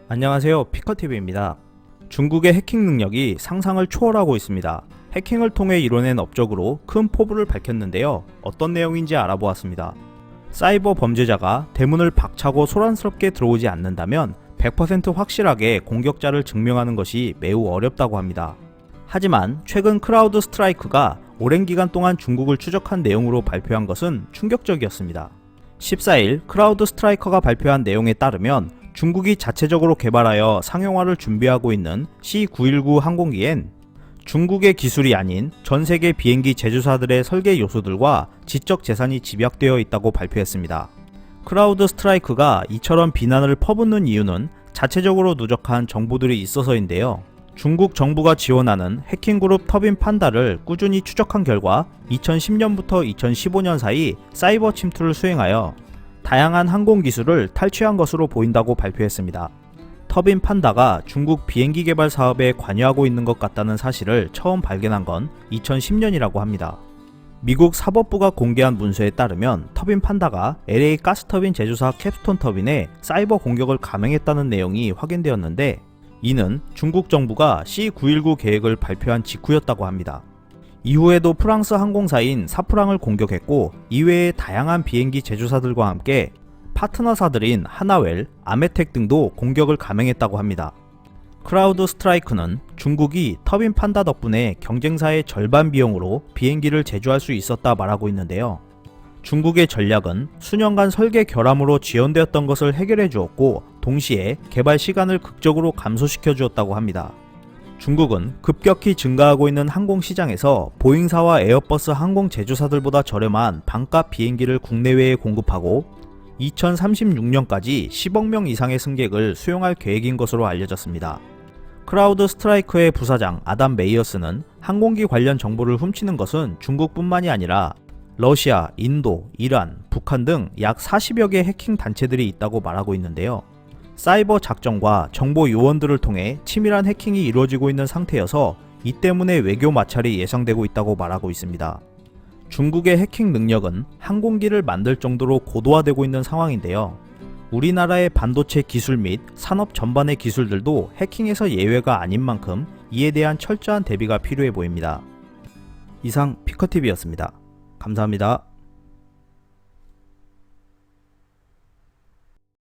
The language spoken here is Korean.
안녕하세요, 피커TV입니다. 중국의 해킹 능력이 상상을 초월하고 있습니다. 해킹을 통해 이뤄낸 업적으로 큰 포부를 밝혔는데요. 어떤 내용인지 알아보았습니다. 사이버 범죄자가 대문을 박차고 소란스럽게 들어오지 않는다면 100% 확실하게 공격자를 증명하는 것이 매우 어렵다고 합니다. 하지만 최근 크라우드 스트라이크가 오랜 기간 동안 중국을 추적한 내용으로 발표한 것은 충격적이었습니다. 14일 크라우드 스트라이커가 발표한 내용에 따르면 중국이 자체적으로 개발하여 상용화를 준비하고 있는 C919 항공기엔 중국의 기술이 아닌 전세계 비행기 제조사들의 설계 요소들과 지적 재산이 집약되어 있다고 발표했습니다. 크라우드 스트라이크가 이처럼 비난을 퍼붓는 이유는 자체적으로 누적한 정보들이 있어서인데요. 중국 정부가 지원하는 해킹그룹 터빈 판다를 꾸준히 추적한 결과 2010년부터 2015년 사이 사이버 침투를 수행하여 다양한 항공 기술을 탈취한 것으로 보인다고 발표했습니다. 터빈 판다가 중국 비행기 개발 사업에 관여하고 있는 것 같다는 사실을 처음 발견한 건 2010년이라고 합니다. 미국 사법부가 공개한 문서에 따르면 터빈 판다가 LA 가스터빈 제조사 캡스톤 터빈에 사이버 공격을 감행했다는 내용이 확인되었는데, 이는 중국 정부가 C919 계획을 발표한 직후였다고 합니다. 이후에도 프랑스 항공사인 사프랑을 공격했고, 이외의 다양한 비행기 제조사들과 함께 파트너사들인 하나웰, 아메텍 등도 공격을 감행했다고 합니다. 크라우드 스트라이크는 중국이 터빈 판다 덕분에 경쟁사의 절반 비용으로 비행기를 제조할 수 있었다 말하고 있는데요. 중국의 전략은 수년간 설계 결함으로 지연되었던 것을 해결해 주었고, 동시에 개발 시간을 극적으로 감소시켜 주었다고 합니다. 중국은 급격히 증가하고 있는 항공시장에서 보잉사와 에어버스 항공 제조사들보다 저렴한 반값 비행기를 국내외에 공급하고 2036년까지 10억 명 이상의 승객을 수용할 계획인 것으로 알려졌습니다. 크라우드 스트라이크의 부사장 아담 메이어스는 항공기 관련 정보를 훔치는 것은 중국뿐만이 아니라 러시아, 인도, 이란, 북한 등 약 40여 개 해킹 단체들이 있다고 말하고 있는데요. 사이버 작전과 정보 요원들을 통해 치밀한 해킹이 이루어지고 있는 상태여서 이 때문에 외교 마찰이 예상되고 있다고 말하고 있습니다. 중국의 해킹 능력은 항공기를 만들 정도로 고도화되고 있는 상황인데요. 우리나라의 반도체 기술 및 산업 전반의 기술들도 해킹에서 예외가 아닌 만큼 이에 대한 철저한 대비가 필요해 보입니다. 이상 피커TV였습니다. 감사합니다.